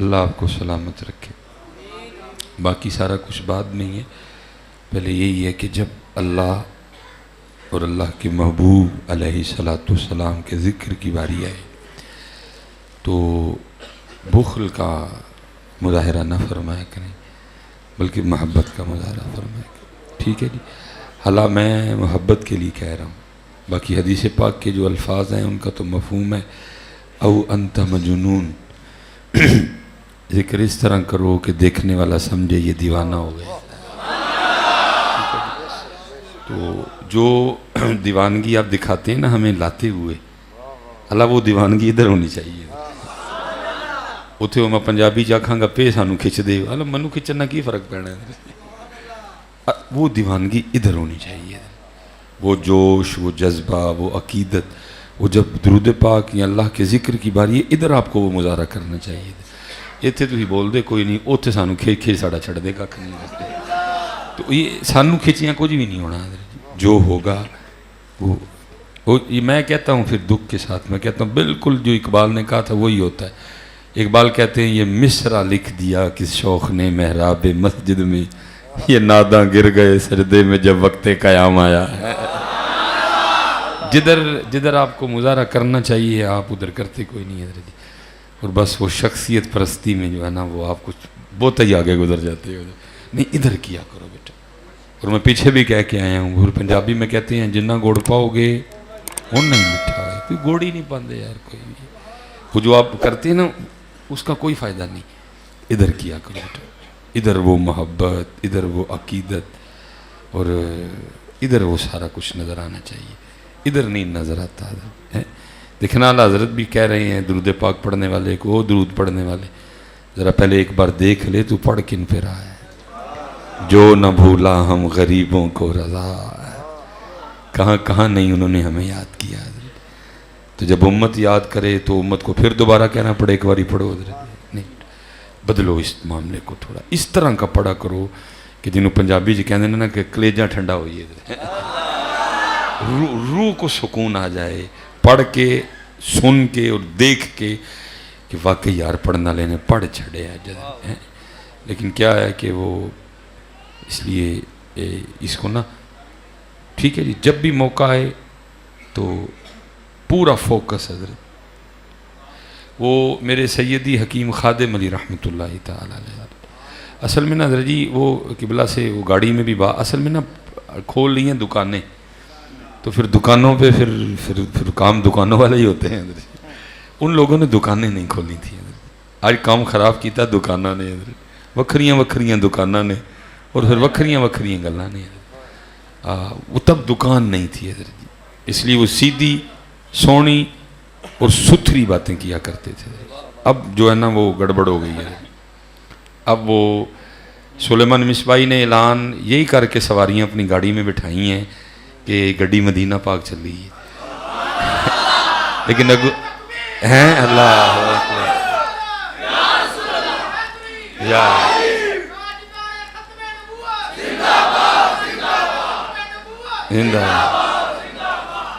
اللہ آپ کو سلامت رکھے. باقی سارا کچھ بعد میں ہی ہے. پہلے یہی ہے کہ جب اللہ اور اللہ کے محبوب علیہ السلام کے ذکر کی باری آئے تو بخل کا مظاہرہ نہ فرمایا کریں بلکہ محبت کا مظاہرہ فرمایا کریں. ٹھیک ہے جی. حالانکہ میں محبت کے لیے کہہ رہا ہوں. باقی حدیث پاک کے جو الفاظ ہیں ان کا تو مفہوم ہے او انت مجنون. ذکر اس طرح کرو کہ دیکھنے والا سمجھے یہ دیوانہ ہو گیا. تو جو دیوانگی آپ دکھاتے ہیں نا ہمیں لاتے ہوئے, اللہ وہ دیوانگی ادھر ہونی چاہیے. اتھے میں پنجابی چاکھاں گا پہ سانو کھچ دے, اللہ منو کھچنا کی فرق پینا ہے. وہ دیوانگی ادھر ہونی چاہیے. وہ جوش, وہ جذبہ, وہ عقیدت, وہ جب درود پاک یا اللہ کے ذکر کی باری ہے ادھر آپ کو وہ مظاہرہ کرنا چاہیے. اتھے تو ہی بول دے کوئی نہیں, اتھے سانو کھچ ساڑا چھڑ دے گا نہیں. تو یہ سانو کھچیاں کچھ بھی نہیں ہونا. جو ہوگا وہ یہ میں کہتا ہوں پھر دکھ کے ساتھ میں کہتا ہوں بالکل جو اقبال نے کہا تھا وہی ہوتا ہے. اقبال کہتے ہیں یہ مصرع لکھ دیا کس شوق نے محراب مسجد میں, یہ ناداں گر گئے سجدے میں جب وقت قیام آیا. جدھر آپ کو مظاہرہ کرنا چاہیے آپ ادھر کرتے کوئی نہیں ہے. اور بس وہ شخصیت پرستی میں جو ہے نا وہ آپ کچھ بہت ہی آگے گزر جاتے ہو. نہیں ادھر کیا کرو بیٹا. اور میں پیچھے بھی کہہ کے آیا ہوں, اور پنجابی میں کہتے ہیں جنہ گوڑ پاؤ گے وہ نہیں مٹھا ہے. کوئی گوڑ ہی نہیں پاندے یار کوئی بھی. وہ جو آپ کرتے ہیں نا اس کا کوئی فائدہ نہیں. ادھر کیا کرو بیٹا. ادھر وہ محبت, ادھر وہ عقیدت, اور ادھر وہ سارا کچھ نظر آنا چاہیے. ادھر نہیں نظر آتا ہے. دیکھنا اللہ حضرت بھی کہہ رہے ہیں درود پاک پڑھنے والے کو, وہ درود پڑھنے والے ذرا پہلے ایک بار دیکھ لے تو پڑھ کن پہ رہا ہے. جو نہ بھولا ہم غریبوں کو رضا, کہاں کہاں نہیں انہوں نے ہمیں یاد کیا. تو جب امت یاد کرے تو امت کو پھر دوبارہ کہنا پڑے ایک باری پڑھو. نہیں, بدلو اس معاملے کو, تھوڑا اس طرح کا پڑھا کرو کہ جنہوں پنجابی جی کہنے نا کہ کلیجہ ٹھنڈا ہوئی ہے, روح کو سکون آ جائے پڑھ کے, سن کے اور دیکھ کے کہ واقعی یار پڑھنا لینے پڑھ چھڑے ہیں. لیکن کیا ہے کہ وہ اس لیے اس کو نا ٹھیک ہے جی جب بھی موقع آئے تو پورا فوکس حضرت. وہ میرے سیدی حکیم خادم علی رحمۃ اللہ تعالی علیہ اصل میں نا حضرت جی وہ قبلہ سے وہ گاڑی میں بھی اصل میں نا کھول لی ہیں دکانیں, تو پھر دکانوں پہ پھر کام دکانوں والے ہی ہوتے ہیں حضرت. ان لوگوں نے دکانیں نہیں کھولی تھیں حضرت. آج کام خراب کیتا دکانہ نے حضرت, وکھریاں دکانہ نے, اور پھر وکھریاں گلاں نے. وہ تب دکان نہیں تھی حضرت جی, اس لیے وہ سیدھی سونی اور ستھری باتیں کیا کرتے تھے. اب جو ہے نا وہ گڑبڑ ہو گئی ہے. اب وہ سلیمان مصباحی نے اعلان یہی کر کے سواریاں اپنی گاڑی میں بٹھائی ہیں کہ گڈی مدینہ پاک چل رہی ہے. لیکن ہیں اللہ یا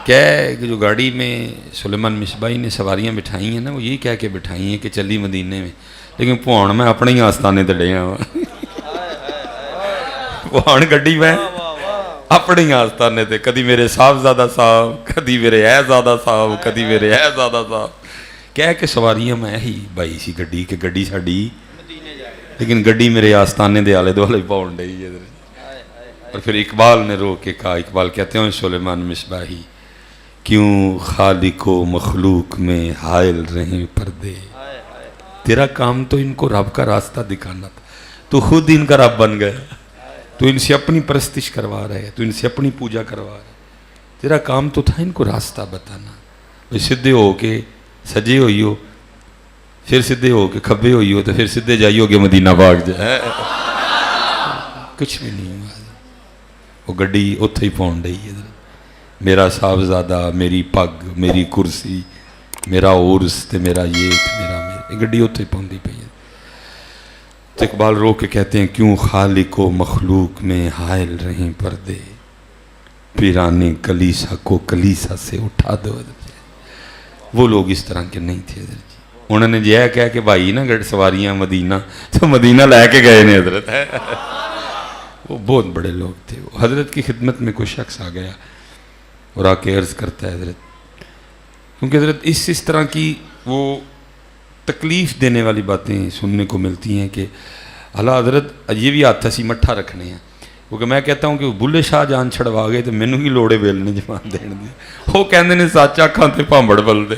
کہ جو گاڑی میں سلیمان مصباحی نے سواریاں بٹھائی ہیں نا وہ یہی کہہ کے بٹھائی ہیں کہ چلی مدینے میں, لیکن پہاڑ میں اپنے ہی آستانے تے ڈیا ہوا. پہاڑ گڈی میں اپنے ہی آستانے تے, کدی میرے صاحبزادہ صاحب, کدی میرے اہزادہ صاحب, کدی میرے اہزادہ صاحب کہہ کے سواریاں میں ہی بائی سی گڈی کہ گڈی ساڈی, لیکن گڈی میرے آستانے دے آلے دوالے پاؤن ڈئی ہے. اور پھر اقبال نے رو کے کہا, اقبال کہتے ہیں سلیمان مصباحی کیوں خالق و مخلوق میں حائل رہیں پردے, تیرا کام تو ان کو رب کا راستہ دکھانا تھا, تو خود ان کا رب بن گیا. تو ان سے اپنی پرستش کروا رہے, تو ان سے اپنی پوجا کروا رہے. تیرا کام تو تھا ان کو راستہ بتانا. سدھے ہو کے سجے ہوئی ہو, پھر سدھے ہو کے کھبے ہوئی ہو, تو پھر سدھے جائی ہو کے مدینہ پاک جائے. کچھ بھی نہیں ہوا. وہ گڈی اتھے ہی پہنچ رہی ہے. میرا صاحبزادہ, میری پگ, میری کرسی, میرا عرس تے میرا یہ میرا گڈی اتھے ہی پہنچی پئی ہے. تو اقبال رو کے کہتے ہیں کیوں خالق و مخلوق میں حائل رہیں پردے, پیرانے کلیسا کو کلیسا سے اٹھا دو. وہ لوگ اس طرح کے نہیں تھے حضرت جی. انہوں نے یہ کہا کہ بھائی نا گڑ سواریاں مدینہ، تو مدینہ لے کے گئے نے حضرت. وہ بہت بڑے لوگ تھے. وہ حضرت کی خدمت میں کوئی شخص آ گیا اور آ کے عرض کرتا ہے حضرت، کیونکہ حضرت اس طرح کی وہ تکلیف دینے والی باتیں سننے کو ملتی ہیں کہ اللہ حضرت یہ بھی ہاتھ سی مٹھا رکھنے ہیں. کیونکہ میں کہتا ہوں کہ وہ بلے شاہ جان چھڑوا گئے تو مینوں ہی لوڑے ویلنے جوان دین دے. وہ کہندے نے سچ آکھاں تے پامبڑ بل دے،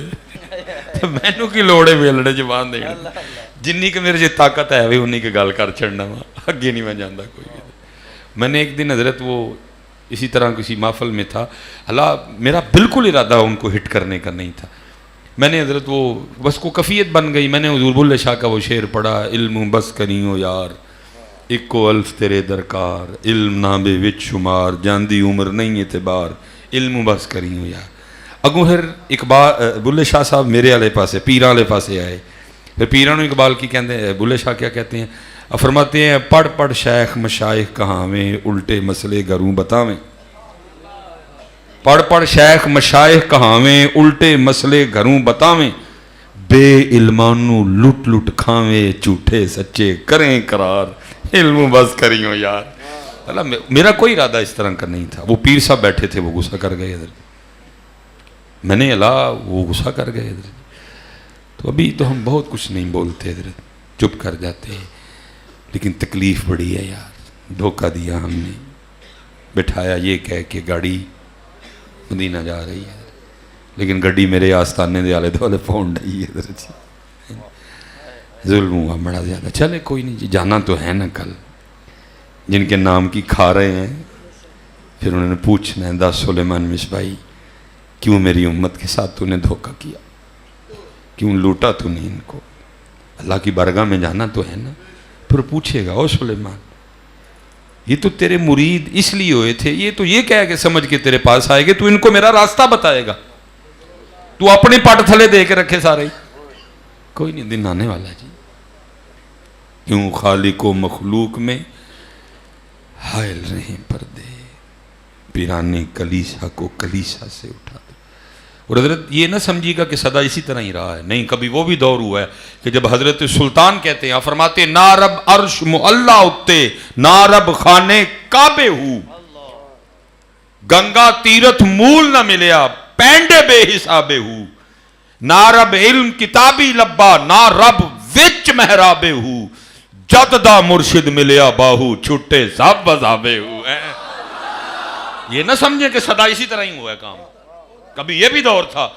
تو مینوں کی لوڑے ویلنے جوان دین دے. جنی کہ میرے جی طاقت ہے بھی انہی کی گل کر چھڑنا وا، اگے نہیں میں جاندا کوئی. میں نے ایک دن حضرت وہ اسی طرح کسی محفل میں تھا، اللہ میرا بالکل ارادہ ان کو ہٹ کرنے کا نہیں تھا. میں نے حضرت وہ بس کو کفیت بن گئی. میں نے حضور بلے شاہ کا وہ شعر پڑھا، علم بس کریو یار اکو الف تیرے درکار، علم نہ بے وچ شمار جاندی عمر نہیں اعتبار، علم بس کریو یار. اگوں پھر اقبال بلے شاہ صاحب میرے والے پاسے پیراں والے پاسے آئے. پھر پیراں نوں اقبال کی کہتے ہیں، بلے شاہ کیا کہتے ہیں؟ فرماتے ہیں پڑھ پڑھ شیخ مشائخ کہاویں الٹے مسئلے گھروں بتاویں. پڑھ پڑھ شیخ مشائخ کہاویں الٹے مسئلے گھروں بتاویں، بے علمانو لٹ لٹ کھاویں جھوٹے سچے کریں قرار، علم بس کریوں یار. اللہ میرا کوئی ارادہ اس طرح کا نہیں تھا. وہ پیر صاحب بیٹھے تھے، وہ غصہ کر گئے حضرت. میں نے اللہ وہ غصہ کر گئے حضرت. تو ابھی تو ہم بہت کچھ نہیں بولتے حضرت، چپ کر جاتے ہیں. لیکن تکلیف بڑی ہے یار. دھوکہ دیا ہم نے، بٹھایا یہ کہہ کہ گاڑی مدینہ جا رہی ہے، لیکن گڈی میرے آستانے دے آلے دوالے پہنچ رہی ہے حضرت. ظلم ہوا بڑا زیادہ. چلے کوئی نہیں جی، جانا تو ہے نا کل. جن کے نام کی کھا رہے ہیں پھر انہوں نے پوچھنا ہے، دس سلیمان مصباحی کیوں میری امت کے ساتھ تو نے دھوکہ کیا، کیوں لوٹا تو نہیں ان کو. اللہ کی بارگاہ میں جانا تو ہے نا. پھر پوچھے گا او سلیمان یہ تو تیرے مرید اس لیے ہوئے تھے، یہ تو یہ کہہ کے سمجھ کے تیرے پاس آئے گے، تو ان کو میرا راستہ بتائے گا، تو اپنے پٹ تھلے دے کے رکھے سارے. کوئی نہیں، دن آنے والا جی. کیوں خالق و مخلوق میں حائل رہیں پردے، پیرانے کلیسا کو کلیسا سے اٹھا دے. اور حضرت یہ نہ سمجھیے گا کہ سدا اسی طرح ہی رہا ہے، نہیں. کبھی وہ بھی دور ہوا ہے کہ جب حضرت سلطان کہتے ہیں، فرماتے نا رب عرش معلا اتے نا رب خانے کعبے ہو، گنگا تیرتھ مول نہ ملیا پینڈے بے حسابے ہو، نا رب علم کتابی لبا نا رب وچ محرابے ہو، جد دا مرشد ملیا باہو چھٹے سب بزابے ہو. یہ نہ سمجھیں کہ سدا اسی طرح ہی ہوا ہے کام. کبھی یہ بھی دور تھا،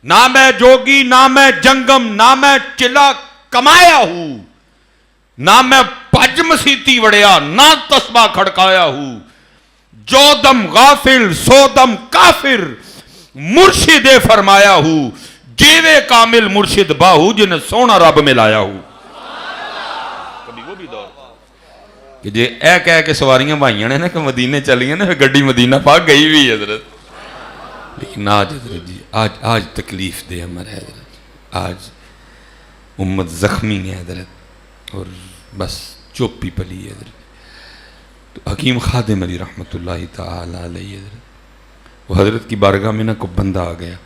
نہ میں جوگی نہ میں جنگم نہ میں چلا کمایا ہوں، نہ میں پج مسیتی وڑیا نہ تسبہ کھڑکایا ہوں، جو دم غافل سو دم کافر مرشد فرمایا ہوں، جیوے کامل مرشد باہو جنہیں سونا رب میں لایا ہوں. کبھی وہ بھی دور کہ جے اے کہہ کے سواریاں بھائیاں نے نا کہ مدینے چلیاں نا، گڈی مدینہ پاک گئی بھی حضرت. لیکن آج حضرت جی آج تکلیف دے ہمارے حضرت، آج امت زخمی ہے حضرت، اور بس چوپی پلی ہے حضرت. تو حکیم خادم علی رحمت اللہ تعالی علیہ حضرت، وہ حضرت کی بارگاہ میں نا کوئی بندہ آ گیا،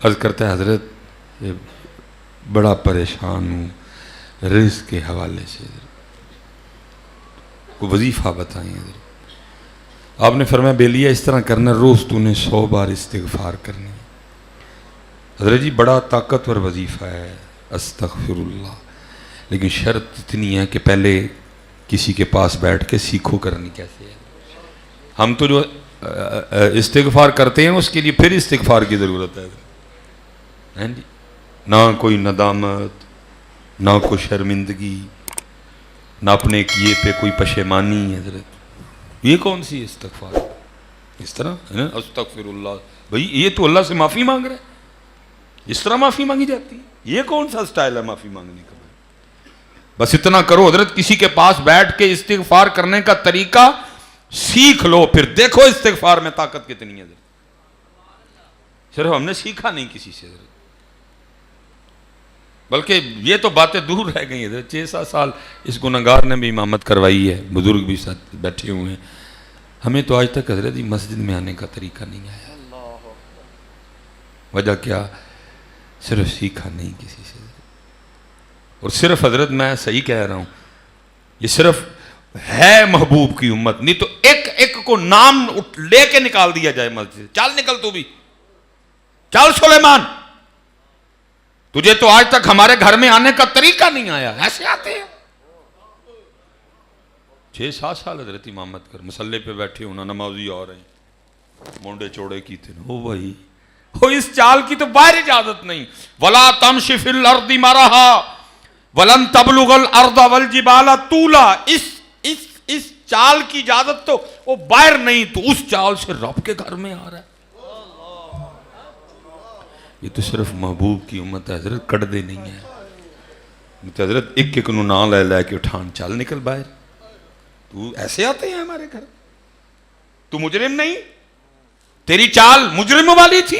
عرض کرتا ہے حضرت بڑا پریشان ہوں رزق کے حوالے سے حضرت، کوئی وظیفہ بتائیں حضرت. آپ نے فرمایا بیلیہ اس طرح کرنا، روز تو نے 100 بار استغفار کرنی. حضرت جی بڑا طاقتور وظیفہ ہے استغفر اللہ، لیکن شرط اتنی ہے کہ پہلے کسی کے پاس بیٹھ کے سیکھو کرنی کیسے ہے. ہم تو جو استغفار کرتے ہیں اس کے لیے پھر استغفار کی ضرورت ہے جی. نہ کوئی ندامت، نہ کوئی شرمندگی، نہ اپنے کیے پہ کوئی پشیمانی حضرت. یہ کون سی استغفار؟ اس طرح استغفر اللہ، بھئی یہ تو اللہ سے معافی مانگ رہے ہیں، اس طرح معافی مانگی جاتی ہے؟ یہ کون سا سٹائل ہے معافی مانگنے کا؟ بس اتنا کرو حضرت، کسی کے پاس بیٹھ کے استغفار کرنے کا طریقہ سیکھ لو، پھر دیکھو استغفار میں طاقت کتنی ہے حضرت. صرف ہم نے سیکھا نہیں کسی سے حضرت، بلکہ یہ تو باتیں دور رہ گئی حضرت. 6-7 سال اس گناہگار نے بھی امامت کروائی ہے، بزرگ بھی ساتھ بیٹھے ہوئے ہیں. ہمیں تو آج تک حضرت مسجد میں آنے کا طریقہ نہیں آیا. وجہ کیا؟ صرف سیکھا نہیں کسی سے. اور صرف حضرت میں صحیح کہہ رہا ہوں، یہ صرف ہے محبوب کی امت، نہیں تو ایک ایک کو نام لے کے نکال دیا جائے مسجد. چل نکل تو بھی، چل سلیمان، تجھے تو آج تک ہمارے گھر میں آنے کا طریقہ نہیں آیا. ایسے آتے ہیں 6-7 سال حضرت امامت کر مسلح پہ بیٹھے ہونا، نمازی آ رہے ہیں مونڈے چوڑے کی تھے. او بھائی، وہ اس چال کی تو باہر اجازت نہیں. وَلَا تَمْشِ فِي الْأَرْضِ مَرَحًا وَلَن تَبْلُغَ الْأَرْضَ وَالْجِبَالَ طُولًا. اس چال کی اجازت تو وہ باہر نہیں، تو اس چال سے رب کے گھر میں آ رہا ہے. یہ تو صرف محبوب کی امت ہے حضرت، کٹ دے نہیں ہے. تو حضرت ایک ایک نو نام لے لے کے اٹھان چل نکل باہر. تو ایسے آتے ہیں ہمارے گھر؟ تو مجرم نہیں؟ تیری چال مجرموں والی تھی.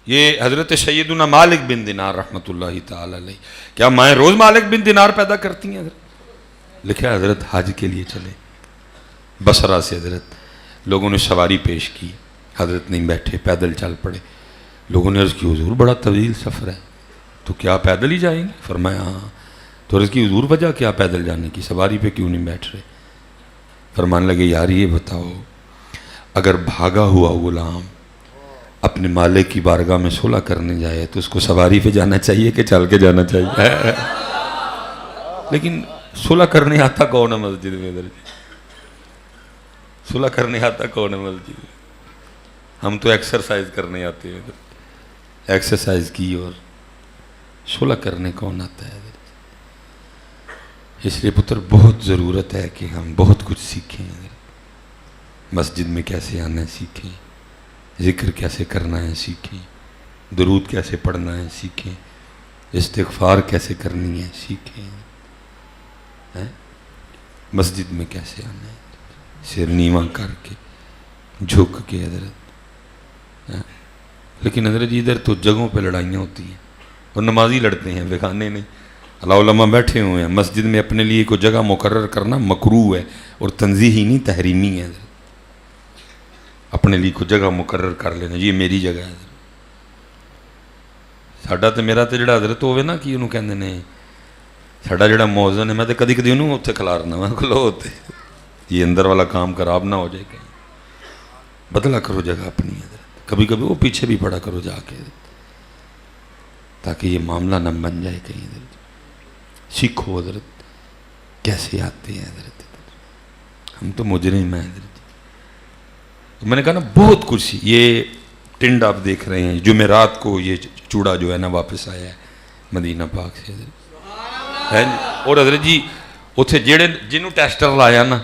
یہ حضرت سیدنا مالک بن دینار رحمت اللہ تعالی علیہ، کیا مائیں روز مالک بن دینار پیدا کرتی ہیں حضرت؟ لکھا حضرت حج کے لیے چلے بصرہ سے، حضرت لوگوں نے سواری پیش کی، حضرت نہیں بیٹھے، پیدل چل پڑے. لوگوں نے عرض کی حضور بڑا طویل سفر ہے، تو کیا پیدل ہی جائیں گے؟ فرمایا ہاں. تو عرض کی حضور وجہ کیا پیدل جانے کی، سواری پہ کیوں نہیں بیٹھ رہے؟ فرمانے لگے یار یہ بتاؤ، اگر بھاگا ہوا غلام اپنے مالک کی بارگاہ میں صلح کرنے جائے تو اس کو سواری پہ جانا چاہیے کہ چل کے جانا چاہیے؟ لیکن صلح کرنے آتا کون ہے مسجد میں؟ صلح کرنے آتا کون ہے مسجد میں؟ ہم تو ایکسرسائز کرنے آتے ہیں. ایکسرسائز کی اور صلح کرنے کون آتا ہے؟ اس لیے پتر بہت ضرورت ہے کہ ہم بہت کچھ سیکھیں. مسجد میں کیسے آنا ہے سیکھیں، ذکر کیسے کرنا ہے سیکھیں، درود کیسے پڑھنا ہے سیکھیں، استغفار کیسے کرنی ہے سیکھیں. مسجد میں کیسے آنا ہے، سر نیواں کر کے، جھک کے حضرت. لیکن حضرت جی ادھر تو جگہوں پہ لڑائیاں ہوتی ہیں اور نمازی لڑتے ہیں، بےخانے نے علماء بیٹھے ہوئے ہیں. مسجد میں اپنے لیے کوئی جگہ مقرر کرنا مکروہ ہے اور تنزیہی نہیں تحریمی ہے. اپنے لیے کوئی جگہ مقرر کر لینا، یہ میری جگہ ہے. ساڈا تے میرا تے جڑا حضرت ہوئے نا کہ انہوں کہندے نے ساڈا جڑا موزن ہے، میں تے کدی کدی انہوں اتنے کھلارنا میں کھلو ہوتے، یہ اندر والا کام خراب نہ ہو جائے. کہیں بدلا کرو جگہ اپنی حضرت، کبھی کبھی وہ پیچھے بھی پڑا کرو جا کے، تاکہ یہ معاملہ نہ بن جائے کہیں. حضرت سیکھو حضرت کیسے آتے ہیں حضرت. ہم تو مجرم ہیں حضرت. میں نے کہا نا بہت کچھ. یہ ٹنڈ آپ دیکھ رہے ہیں، جمعرات کو یہ چوڑا جو ہے نا واپس آیا ہے مدینہ پاک سے حضرت. اور حضرت جی اتنے جہے جنہوں ٹیسٹر لایا نا،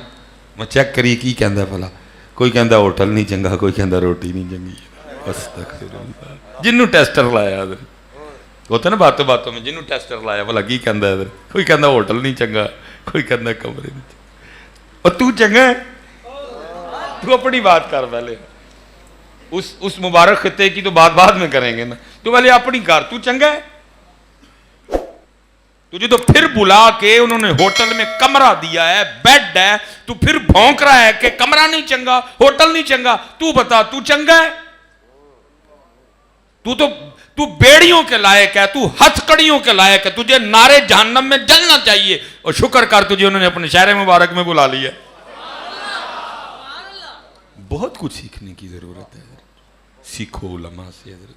میں چیک کری کی کہندا بھلا. کوئی کہندا ہوٹل نہیں چنگا، کوئی کہندا روٹی نہیں چنگی. جنہوں ٹیسٹر لایا حضرت ہوتا نا باتوں باتوں میں، جنہوں ٹیسٹر لایا بھلا کی کہندا ہے حضرت. کوئی کہندا ہوٹل نہیں چنگا، کوئی کہندا کمرے نہیں چنگا. اور تو چنگا ہے، تو اپنی بات کر پہلے. اس مبارک خطے کی تو بات بعد میں کریں گے نا. تو پہلے اپنی کر، تو چنگا ہے. تجھے تو پھر بلا کے انہوں نے ہوٹل میں کمرہ دیا ہے، بیڈ ہے، تو پھر بھونک رہا ہے کہ کمرہ نہیں چنگا، ہوٹل نہیں چنگا. تو بتا تو چنگا ہے؟ تو بیڑیوں کے لائق ہے، تو ہتھ کڑیوں کے لائق ہے، تجھے نارے جہنم میں جلنا چاہیے. اور شکر کر تجھے انہوں نے اپنے شہر مبارک میں بلا لیا. بہت کچھ سیکھنے کی ضرورت ہے. سیکھو علماء سے حضرت.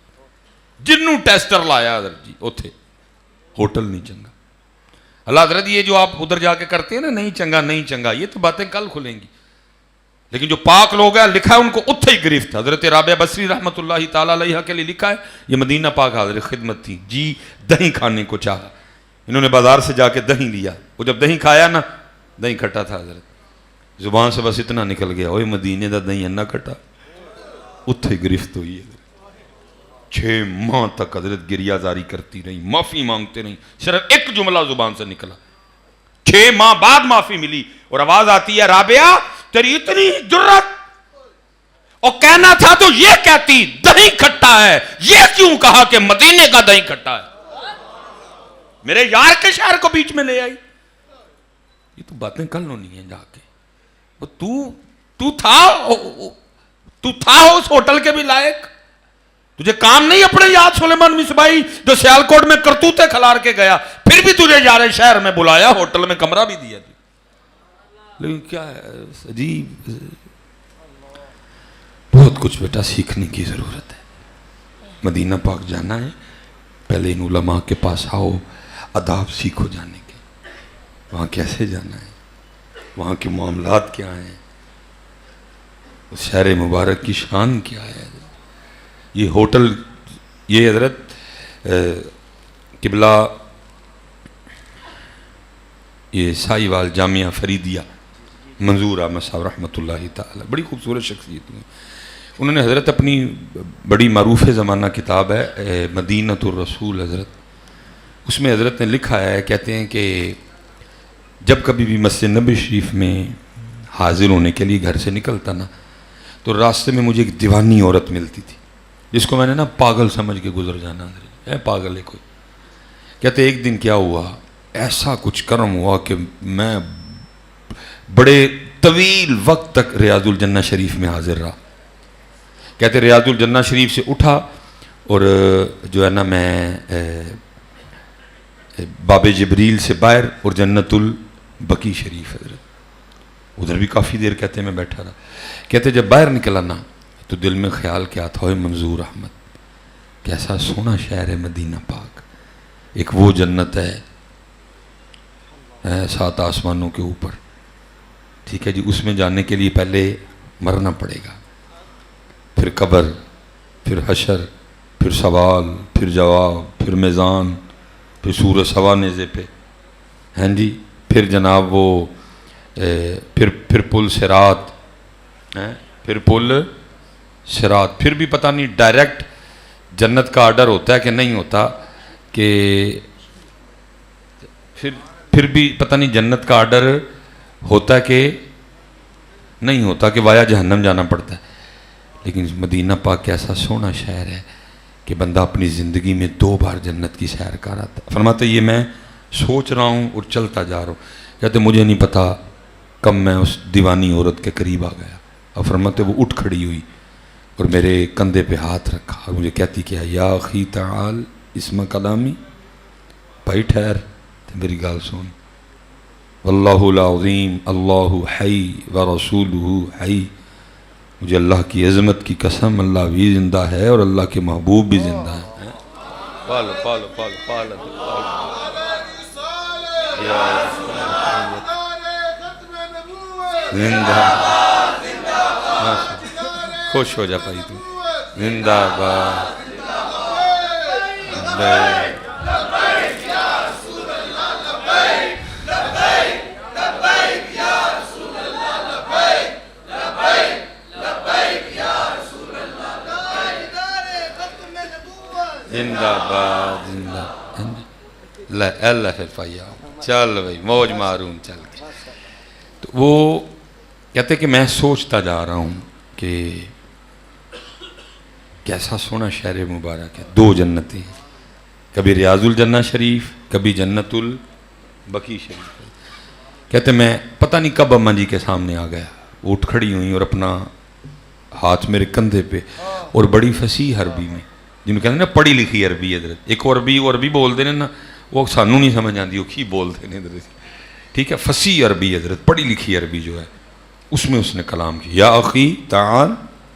جنوں ٹیسٹر لایا حضرت جی اتھے ہوٹل نہیں چنگا. اللہ حضرت یہ جو آپ ادھر جا کے کرتے ہیں نا، نہیں چنگا نہیں چنگا، یہ تو باتیں کل کھلیں گی. لیکن جو پاک لوگ ہیں لکھا ہے ان کو اتھے ہی گرفت. حضرت رابعہ بصری رحمت اللہ تعالیٰ علیہ کے لیے لکھا ہے یہ مدینہ پاک حاضر خدمت تھی جی، دہی کھانے کو چاہا. انہوں نے بازار سے جا کے دہی لیا. وہ جب دہی کھایا نا، دہی کھٹا تھا حضرت. زبان سے بس اتنا نکل گیا، اوہ مدینے دا دہی انا کھٹا. اتھے گرفت ہوئی ہے. 6 ماہ تک حضرت گریہ زاری کرتی رہی، معافی مانگتے رہی. صرف ایک جملہ زبان سے نکلا. 6 ماہ بعد معافی ملی اور آواز آتی ہے رابعہ تیری اتنی جرت، اور کہنا تھا تو یہ کہتی دہی کھٹا ہے، یہ کیوں کہا کہ مدینے کا دہی کھٹا ہے؟ میرے یار کے شہر کو بیچ میں لے آئی. یہ تو باتیں کل ہونی ہیں جا کے. تو تھا اس ہوٹل کے بھی لائق. تجھے کام نہیں اپنے یاد سلیمان مصباحی جو سیالکوٹ میں کرتوتے کھلار کے گیا، پھر بھی تجھے یار شہر میں بلایا، ہوٹل میں کمرہ بھی دیا. لیکن کیا ہے عجیب، بہت کچھ بیٹا سیکھنے کی ضرورت ہے. مدینہ پاک جانا ہے، پہلے ان علماء کے پاس آؤ، آداب سیکھو جانے کے، وہاں کیسے جانا ہے، وہاں کے معاملات کیا ہیں، اس شہر مبارک کی شان کیا ہے. یہ ہوٹل، یہ حضرت قبلہ یہ سائی وال جامعہ فریدیہ منظور احمد صاحب رحمۃ اللہ تعالی، بڑی خوبصورت شخصیت ہیں. انہوں نے حضرت اپنی بڑی معروف زمانہ کتاب ہے مدینۃ الرسول حضرت، اس میں حضرت نے لکھا ہے، کہتے ہیں کہ جب کبھی بھی مسجد نبی شریف میں حاضر ہونے کے لیے گھر سے نکلتا نا، تو راستے میں مجھے ایک دیوانی عورت ملتی تھی جس کو میں نے نا پاگل سمجھ کے گزر جانا، ہے پاگل ہے کوئی. کہتے ایک دن کیا ہوا، ایسا کچھ کرم ہوا کہ میں بڑے طویل وقت تک ریاض الجنہ شریف میں حاضر رہا. کہتے ریاض الجنہ شریف سے اٹھا اور جو ہے نا میں باب جبریل سے باہر اور جنت البقیع شریف حضرت ادھر بھی کافی دیر کہتے میں بیٹھا رہا. کہتے جب باہر نکلا نا تو دل میں خیال کیا تھا، منظور احمد کیسا سونا شہر ہے مدینہ پاک، ایک وہ جنت ہے 7 آسمانوں کے اوپر، ٹھیک ہے جی. اس میں جانے کے لیے پہلے مرنا پڑے گا، پھر قبر، پھر حشر، پھر سوال، پھر جواب، پھر میزان، پھر سور سوا نیزے پہ، ہیں جی، پھر جناب وہ پھر پل صراط، پھر پل صراط، پھر بھی پتہ نہیں ڈائریکٹ جنت کا آرڈر ہوتا ہے کہ نہیں ہوتا، کہ پھر بھی پتہ نہیں جنت کا آرڈر ہوتا ہے کہ نہیں ہوتا، کہ وایا جہنم جانا پڑتا ہے. لیکن مدینہ پاک کیسا سونا شہر ہے کہ بندہ اپنی زندگی میں 2 بار جنت کی سیر کر آتا ہے. فرماتے یہ میں سوچ رہا ہوں اور چلتا جا رہا ہوں. کہتے مجھے نہیں پتا کب میں اس دیوانی عورت کے قریب آ گیا. اور فرماتے وہ اٹھ کھڑی ہوئی اور میرے کندھے پہ ہاتھ رکھا اور مجھے کہتی کیا، یا اخی تعال اسم کلامی، بھائی ٹھہر میری گال سن، واللہ العظیم اللہ حی ورسولہ حی، مجھے اللہ کی عظمت کی قسم اللہ بھی زندہ ہے اور اللہ کے محبوب بھی زندہ ہے. پالو پالو پالو پالو زندہ، خوش ہو جا بھائی تو، زندہ باد. زندہ باد، زندہ اللہ پھر پایا. چل بھائی موج معروم چل کے. تو وہ کہتے کہ میں سوچتا جا رہا ہوں کہ کیسا سونا شہر مبارک ہے، 2 جنتیں، کبھی ریاض الجنہ شریف، کبھی جنت البقیع شریف. کہتے میں پتہ نہیں کب اماں جی کے سامنے آ گیا، وہ اٹھ کھڑی ہوئی اور اپنا ہاتھ میرے کندھے پہ، اور بڑی فصیح عربی میں، جنہوں کہتے ہیں نا پڑھی لکھی عربی حضرت، ایک عربی بولتے ہیں نا وہ سانوں نہیں سمجھ آتی، وہ کی بولتے ہیں حضرت، ٹھیک ہے، فصیح عربی حضرت، پڑھی لکھی عربی جو ہے، اس میں اس نے کلام کیا، یا اخی تعال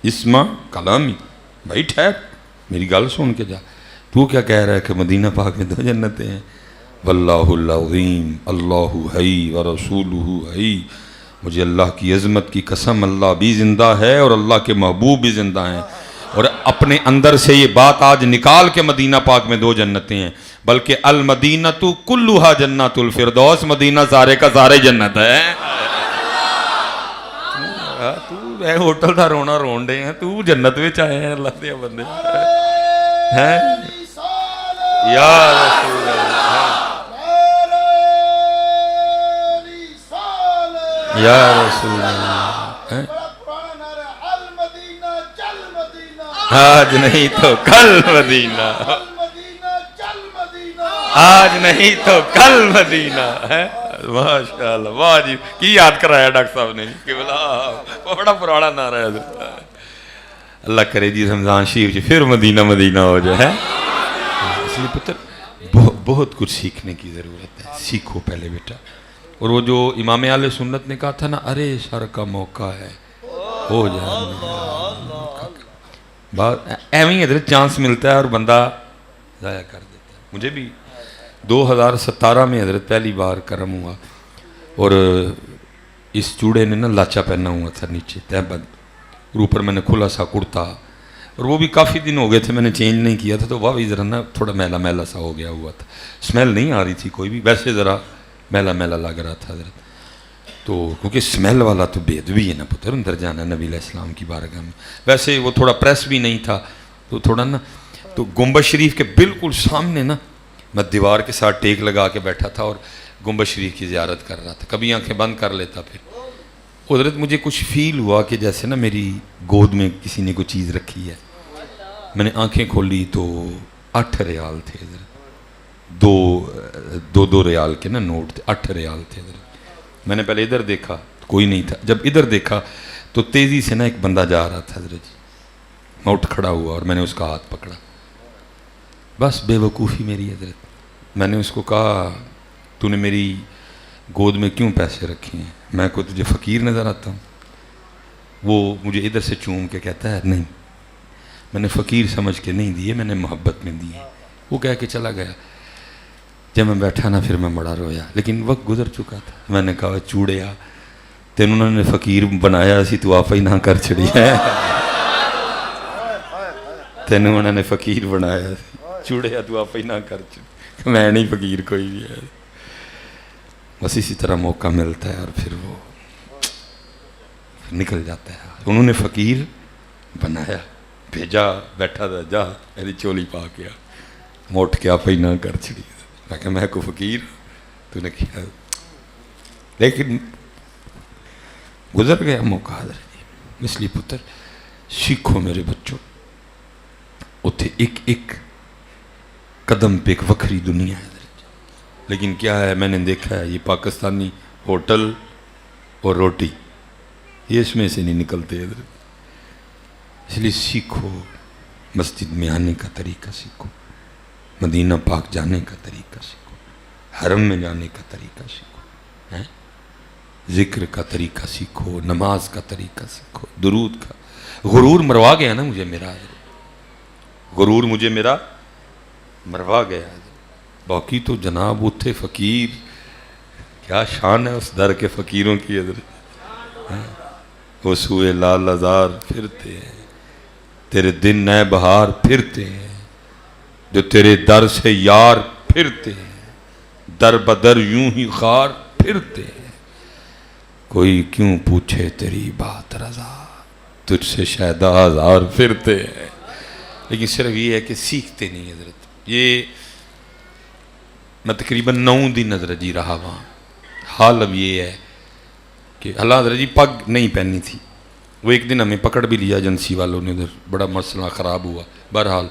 اسمع کلامی، بھائی ٹھہر میری گل سن کے جا. تو کیا کہہ رہا ہے کہ مدینہ پاک میں 2 جنتیں ہیں؟ واللہ العظیم اللہ حی ورسولہ حی، مجھے اللہ کی عظمت کی قسم اللہ بھی زندہ ہے اور اللہ کے محبوب بھی زندہ ہیں. اور اپنے اندر سے یہ بات آج نکال کے مدینہ پاک میں 2 جنتیں ہیں، بلکہ المدینۃ کلھا جنت الفردوس، مدینہ سارے کا سارے جنت ہے. تو اے ہوٹل دا رونا رون دے ہیں، تو جنت وچ آئے ہیں اللہ دے بندے ہیں. یا رسول اللہ، یا رسول اللہ، آج نہیں تو کل مدینہ، آج نہیں تو کل مدینہ ہے. ماشاءاللہ، واہ جی، کی یاد کرایا ڈاکٹر صاحب نے، کہ بلا بڑا پرانا نعرہ ہے. اللہ کرے جی رمضان شریف پھر مدینہ مدینہ ہو جائے. اس لیے پتر بہت کچھ سیکھنے کی ضرورت ہے. سیکھو پہلے بیٹا. اور وہ جو امام اہل سنت نے کہا تھا نا ارے سر کا موقع ہے ہو جائے بات ایویں حضرت چانس ملتا ہے اور بندہ ضائع کر دیتا ہے. مجھے بھی 2017 میں حضرت پہلی بار کرم ہوا اور اس چوڑے نے نا لاچا پہنا ہوا تھا نیچے تہ بند اور اوپر میں نے کھلا سا کرتا اور وہ بھی کافی دن ہو گئے تھے میں نے چینج نہیں کیا تھا تو وہ بھی ذرا نا تھوڑا میلا میلا سا ہو گیا ہوا تھا. اسمیل نہیں آ رہی تھی کوئی بھی ویسے ذرا میلا میلا لگ رہا تھا حضرت. تو کیونکہ اسمیل والا تو بے ادبی ہے نا پتر اندر جانا نبی علیہ السلام کی بارگاہ میں. ویسے وہ تھوڑا پریس بھی نہیں تھا تو تھوڑا نا تو گنبد شریف کے بالکل سامنے نا میں دیوار کے ساتھ ٹیک لگا کے بیٹھا تھا اور گنبد شریف کی زیارت کر رہا تھا. کبھی آنکھیں بند کر لیتا پھر حضرت مجھے کچھ فیل ہوا کہ جیسے نا میری گود میں کسی نے کوئی چیز رکھی ہے. میں نے آنکھیں کھولی تو 8 ریال تھے حضرت. دو ریال کے نا نوٹ تھے 8 ریال تھے حضرت. میں نے پہلے ادھر دیکھا تو کوئی نہیں تھا. جب ادھر دیکھا تو تیزی سے نا ایک بندہ جا رہا تھا حضرت جی. میں اٹھ کھڑا ہوا اور میں نے اس کا ہاتھ پکڑا. بس بے وقوفی میری حضرت. میں نے اس کو کہا تو نے میری گود میں کیوں پیسے رکھے ہیں میں کو تجھے فقیر نظر آتا ہوں. وہ مجھے ادھر سے چوم کے کہتا ہے نہیں میں نے فقیر سمجھ کے نہیں دیے میں نے محبت میں دیے. وہ کہہ کے چلا گیا. جب میں بیٹھا نا پھر میں بڑا رویا لیکن وقت گزر چکا تھا. میں نے کہا چوڑیا تین انہوں نے فقیر بنایا اسی تو آپ ہی نہ کر چڑی ہے تین انہوں نے فقیر بنایا چوڑیا تو آپ ہی نہ کر چڑی. میں نہیں فقیر کوئی بھی ہے. بس اسی طرح موقع ملتا ہے اور پھر وہ نکل جاتا ہے. انہوں نے فقیر بنایا بھیجا بیٹھا تھا جا میری چولی پا کے موٹ کے آپ ہی نہ کر چڑی. میں کو فقیر تو نے کیا لیکن گزر گیا موقع حضرت جی. اس لیے پتر سیکھو میرے بچوں اتھے ایک قدم پہ ایک وکھری دنیا ہے حضرت جی. لیکن کیا ہے میں نے دیکھا ہے یہ پاکستانی ہوٹل اور روٹی یہ اس میں سے نہیں نکلتے حضرت. اس لیے سیکھو مسجد میں آنے کا طریقہ سیکھو مدینہ پاک جانے کا طریقہ سیکھو حرم میں جانے کا طریقہ سیکھو ذکر کا طریقہ سیکھو نماز کا طریقہ سیکھو درود کا. غرور مروا گیا نا مجھے میرا غرور مجھے میرا مروا گیا. باقی تو جناب اتھے فقیر کیا شان ہے اس در کے فقیروں کی حضرت. وہ سوئے لال ازار پھرتے ہیں تیرے دن نئے بہار پھرتے ہیں جو تیرے در سے یار پھرتے ہیں در بدر یوں ہی خار پھرتے ہیں. کوئی کیوں پوچھے تیری بات رضا تجھ سے شاید ہزار پھرتے ہیں. لیکن صرف یہ ہے کہ سیکھتے نہیں حضرت. یہ میں تقریباً 9 دن حضرت جی رہا وہاں. حال اب یہ ہے کہ اللہ حضرت جی پگ نہیں پہنی تھی. وہ ایک دن ہمیں پکڑ بھی لیا ایجنسی والوں نے ادھر بڑا مسئلہ خراب ہوا. بہرحال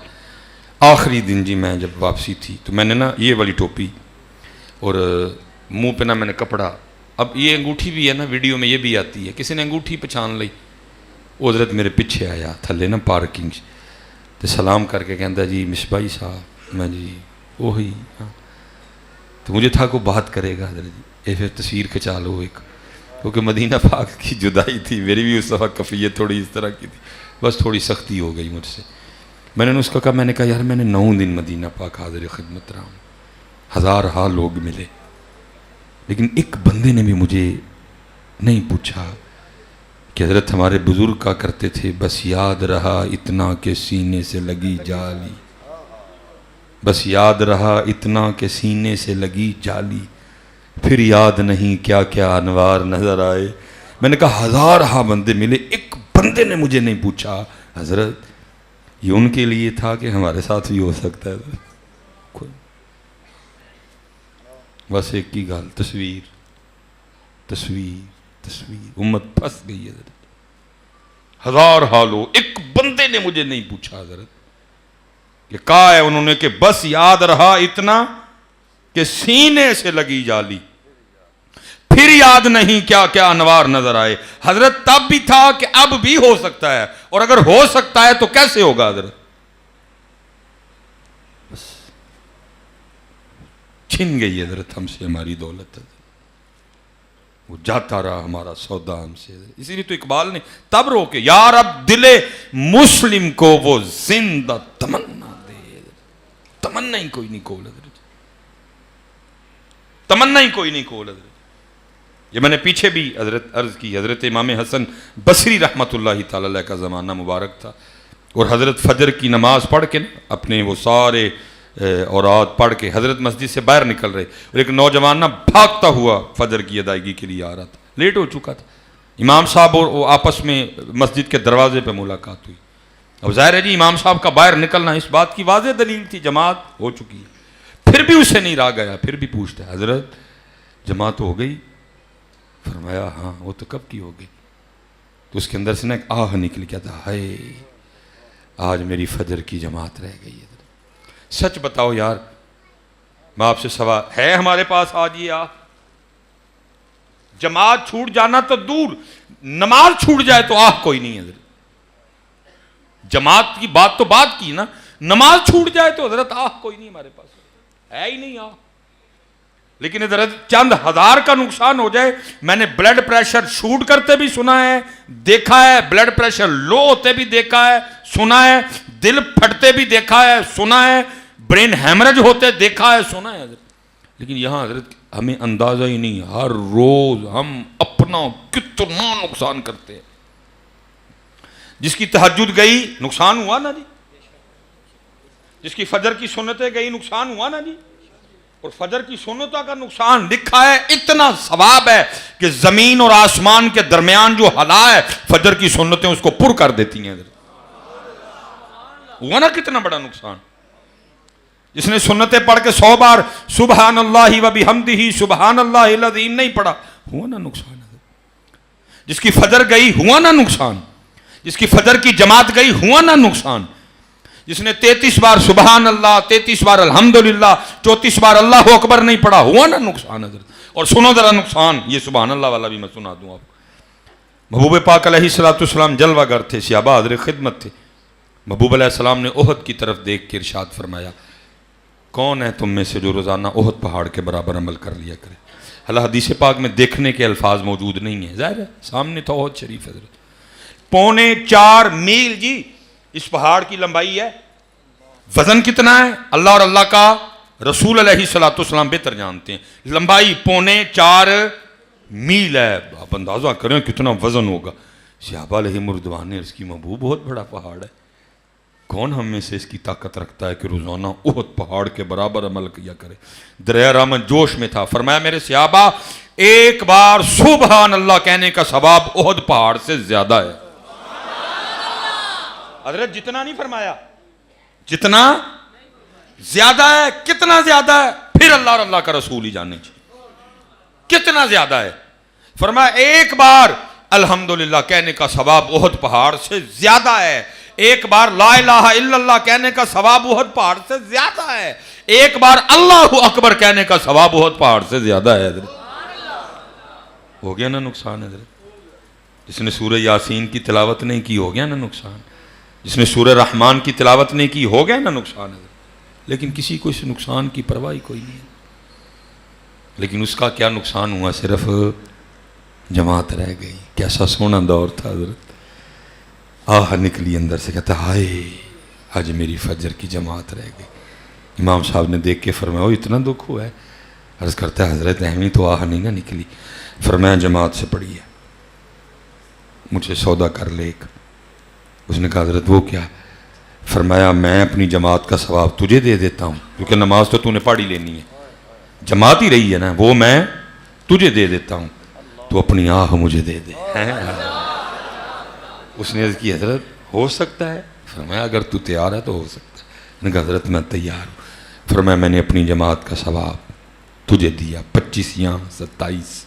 آخری دن جی میں جب واپسی تھی تو میں نے نا یہ والی ٹوپی اور منہ پہ نا میں نے کپڑا. اب یہ انگوٹھی بھی ہے نا ویڈیو میں یہ بھی آتی ہے کسی نے انگوٹھی پہچان لی. وہ حضرت میرے پیچھے آیا تھلے نا پارکنگ تو سلام کر کے کہتا جی مصباحی صاحب. میں جی وہی ہاں. تو مجھے تھا کو بات کرے گا حضرت جی یہ پھر تصویر کھچا لو ایک کیونکہ مدینہ پاک کی جدائی تھی میری بھی اس دفعہ کفیت تھوڑی اس طرح کی تھی. بس تھوڑی سختی ہو گئی مجھ سے. میں نے اس کو کہا میں نے کہا یار میں نے 9 دن مدینہ پاک حاضر خدمت رہا ہوں. 1000 لوگ ملے لیکن ایک بندے نے بھی مجھے نہیں پوچھا کہ حضرت ہمارے بزرگ کا کرتے تھے بس یاد رہا اتنا کہ سینے سے لگی جالی. بس یاد رہا اتنا کہ سینے سے لگی جالی پھر یاد نہیں کیا کیا انوار نظر آئے. میں نے کہا 1000 بندے ملے ایک بندے نے مجھے نہیں پوچھا حضرت یہ ان کے لیے تھا کہ ہمارے ساتھ بھی ہو سکتا ہے. بس ایک کی گال تصویر تصویر تصویر امت پھنس گئی حضرت. 1000 حالو ایک بندے نے مجھے نہیں پوچھا حضرت کہ کہا ہے انہوں نے کہ بس یاد رہا اتنا کہ سینے سے لگی جالی پھر یاد نہیں کیا کیا انوار نظر آئے. حضرت تب بھی تھا کہ اب بھی ہو سکتا ہے, اور اگر ہو سکتا ہے تو کیسے ہوگا حضرت؟ بس چھن گئی حضرت ہم سے ہماری دولت, وہ جاتا رہا ہمارا سودا ہم سے. اسی لیے تو اقبال نے تب روکے, یار اب دل مسلم کو وہ زندہ تمنا دے. تمنا ہی کوئی نہیں کھول حضرت, تمنا ہی کوئی نہیں کھول حضرت. یہ میں نے پیچھے بھی حضرت عرض کی, حضرت امام حسن بصری رحمۃ اللہ تعالی علیہ کا زمانہ مبارک تھا, اور حضرت فجر کی نماز پڑھ کے اپنے وہ سارے اوراد پڑھ کے حضرت مسجد سے باہر نکل رہے, اور ایک نوجوان نہ بھاگتا ہوا فجر کی ادائیگی کے لیے آ رہا تھا, لیٹ ہو چکا تھا. امام صاحب اور وہ آپس میں مسجد کے دروازے پہ ملاقات ہوئی. اب ظاہر ہے جی امام صاحب کا باہر نکلنا اس بات کی واضح دلیل تھی, جماعت ہو چکی ہے. پھر بھی اسے نہیں رہا گیا, پھر بھی پوچھتا ہے حضرت جماعت ہو گئی؟ فرمایا ہاں وہ تو کب کی ہو گئی. تو اس کے اندر سے نا ایک آہ نکل گیا تھا, ہائے آج میری فجر کی جماعت رہ گئی ہے. سچ بتاؤ یار, میں آپ سے سوال ہے ہمارے پاس آج یہ آہ؟ جماعت چھوٹ جانا تو دور, نماز چھوٹ جائے تو آہ کوئی نہیں ہے حضرت. جماعت کی بات تو بات کی نا, نماز چھوٹ جائے تو حضرت آہ کوئی نہیں ہمارے پاس, ہے ہی نہیں آہ. لیکن ادھر چند ہزار کا نقصان ہو جائے. میں نے بلڈ پریشر شوٹ کرتے بھی سنا ہے, دیکھا ہے, بلڈ پریشر لو ہوتے بھی دیکھا ہے, سنا ہے, دل پھٹتے بھی دیکھا ہے, سنا ہے, برین ہیمرج ہوتے دیکھا ہے, سنا ہے حضرت. لیکن یہاں حضرت ہمیں اندازہ ہی نہیں, ہر روز ہم اپنا کتنا نقصان کرتے ہیں. جس کی تہجد گئی نقصان ہوا نا جی, جس کی فجر کی سنتیں گئی نقصان ہوا نا جی. اور فجر کی سنتوں کا نقصان لکھا ہے اتنا ثواب ہے کہ زمین اور آسمان کے درمیان جو ہلا ہے فجر کی سنتیں اس کو پر کر دیتی ہیں. ہوا نا کتنا بڑا نقصان. جس نے سنتیں پڑھ کے 100 بار سبحان اللہ و بحمدہ سبحان اللہ العظیم نہیں پڑھا, ہوا نا نقصان. جس کی فجر گئی ہوا نا نقصان, جس کی فجر کی جماعت گئی ہوا نا نقصان. جس نے 33 بار سبحان اللہ, 33 بار الحمدللہ, 34 بار اللہ اکبر نہیں پڑھا, ہوا نا نقصان حضرت. اور سنو ذرا نقصان, یہ سبحان اللہ والا بھی میں سنا دوں آپ کو. محبوب پاک علیہ السلام جلوہ گر تھے, صحابہ حاضر خدمت تھے. محبوب علیہ السلام نے احد کی طرف دیکھ کے ارشاد فرمایا, کون ہے تم میں سے جو روزانہ احد پہاڑ کے برابر عمل کر لیا کرے. حالانکہ حدیث پاک میں دیکھنے کے الفاظ موجود نہیں ہیں, ظاہر ہے سامنے تو احد شریف حضرت. 4.25 میل جی اس پہاڑ کی لمبائی ہے. وزن کتنا ہے اللہ اور اللہ کا رسول علیہ السلام بہتر جانتے ہیں. لمبائی 4.25 میل ہے. آپ اندازہ کریں کتنا وزن ہوگا. صحابہ علیہ مردوان نے اس کی محبوب بہت بڑا پہاڑ ہے, کون ہم میں سے اس کی طاقت رکھتا ہے کہ روزانہ احد پہاڑ کے برابر عمل کیا کرے. دریا رحمت جوش میں تھا, فرمایا میرے صحابہ ایک بار سبحان اللہ کہنے کا ثواب احد پہاڑ سے زیادہ ہے. حضرت جتنا نہیں فرمایا, جتنا زیادہ ہے. کتنا زیادہ ہے؟ پھر اللہ اور اللہ کا رسول ہی جاننے چاہیے کتنا زیادہ ہے. فرمایا ایک بار الحمدللہ کہنے کا ثواب احد پہاڑ سے زیادہ ہے. ایک بار لا الہ الا اللہ کہنے کا ثواب احد پہاڑ سے زیادہ ہے. ایک بار اللہ اکبر کہنے کا ثواب احد پہاڑ سے زیادہ ہے. حضرت ہو گیا نا نقصان حضرت. جس نے سورہ یاسین کی تلاوت نہیں کی ہو گیا نا نقصان. جس نے سورہ رحمان کی تلاوت نہیں کی ہو گیا نا نقصان حضرت. لیکن کسی کو اس نقصان کی پرواہ کوئی نہیں ہے. لیکن اس کا کیا نقصان ہوا, صرف جماعت رہ گئی. کیسا سونا دور تھا حضرت. آہ نکلی اندر سے, کہتا ہائے آج میری فجر کی جماعت رہ گئی. امام صاحب نے دیکھ کے فرمایا اتنا دکھ ہوا ہے. عرض کرتا ہے حضرت اہمی تو آہ نہیں نہ نکلی. فرمایا جماعت سے پڑھی ہے, مجھے سودا کر لے ایک. اس نے کہا حضرت وہ کیا؟ فرمایا میں اپنی جماعت کا ثواب تجھے دے دیتا ہوں, کیونکہ نماز تو تو نے پڑھ ہی لینی ہے, جماعت ہی رہی ہے نا, وہ میں تجھے دے دیتا ہوں, تو اپنی آہ مجھے دے دے. اس نے عرض کی حضرت ہو سکتا ہے؟ فرمایا اگر تو تیار ہے تو ہو سکتا ہے. نے کہا حضرت میں تیار ہوں. فرمایا میں نے اپنی جماعت کا ثواب تجھے دیا 25 یا 27.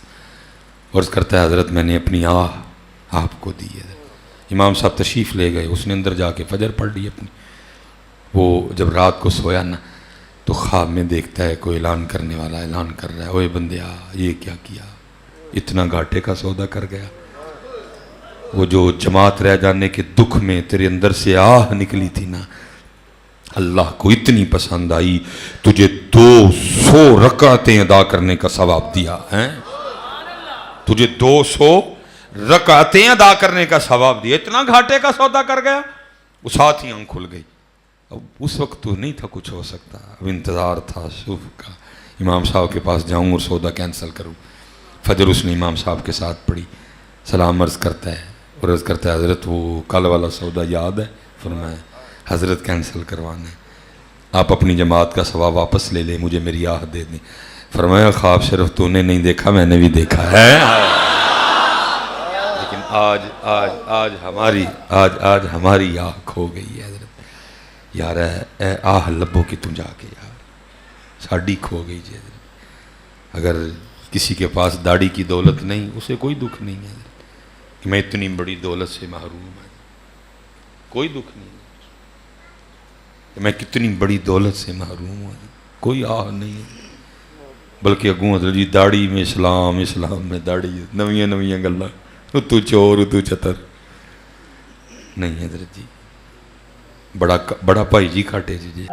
عرض کرتا ہے حضرت میں نے اپنی آہ آپ کو دی ہے. امام صاحب تشریف لے گئے, اس نے اندر جا کے فجر پڑھ لی اپنی. وہ جب رات کو سویا نا تو خواب میں دیکھتا ہے کوئی اعلان کرنے والا اعلان کر رہا ہے, اوے بندیا یہ کیا کیا, اتنا گھاٹے کا سودا کر گیا. وہ جو جماعت رہ جانے کے دکھ میں تیرے اندر سے آہ نکلی تھی نا، اللہ کو اتنی پسند آئی، تجھے 200 رکعتیں ادا کرنے کا ثواب دیا ہے. تجھے 200 رکعتیں ادا کرنے کا ثواب دیا. اتنا گھاٹے کا سودا کر گیا. وہ ساتھ ہی آنکھ کھل گئی. اب اس وقت تو نہیں تھا کچھ ہو سکتا، اب انتظار تھا صبح کا، امام صاحب کے پاس جاؤں اور سودا کینسل کروں. فجر اس نے امام صاحب کے ساتھ پڑھی. سلام عرض کرتا ہے اور عرض کرتا ہے حضرت وہ کل والا سودا یاد ہے؟ فرمایا حضرت کینسل کروانا ہے، آپ اپنی جماعت کا ثواب واپس لے لیں، مجھے میری آہ دے دیں. فرمایا خواب صرف تو نے نہیں دیکھا، میں نے بھی دیکھا ہے. لیکن آج ہماری آہ کھو گئی ہے حضرت. یار اے آہ لبو کی تم جا کے یار ساڑی کھو گئی جی حضرت. اگر کسی کے پاس داڑھی کی دولت نہیں، اسے کوئی دکھ نہیں ہے کہ میں اتنی بڑی دولت سے محروم ہوں. کوئی دکھ نہیں کہ میں کتنی بڑی دولت سے محروم ہوں. کوئی آہ نہیں ہے. بلکہ اگوں حضرت جی داڑھی میں اسلام، اسلام میں داڑھی، نویاں گلاں، تو چور تو چتر نہیں حضرت جی. بڑا بھائی جی کھاٹے جی.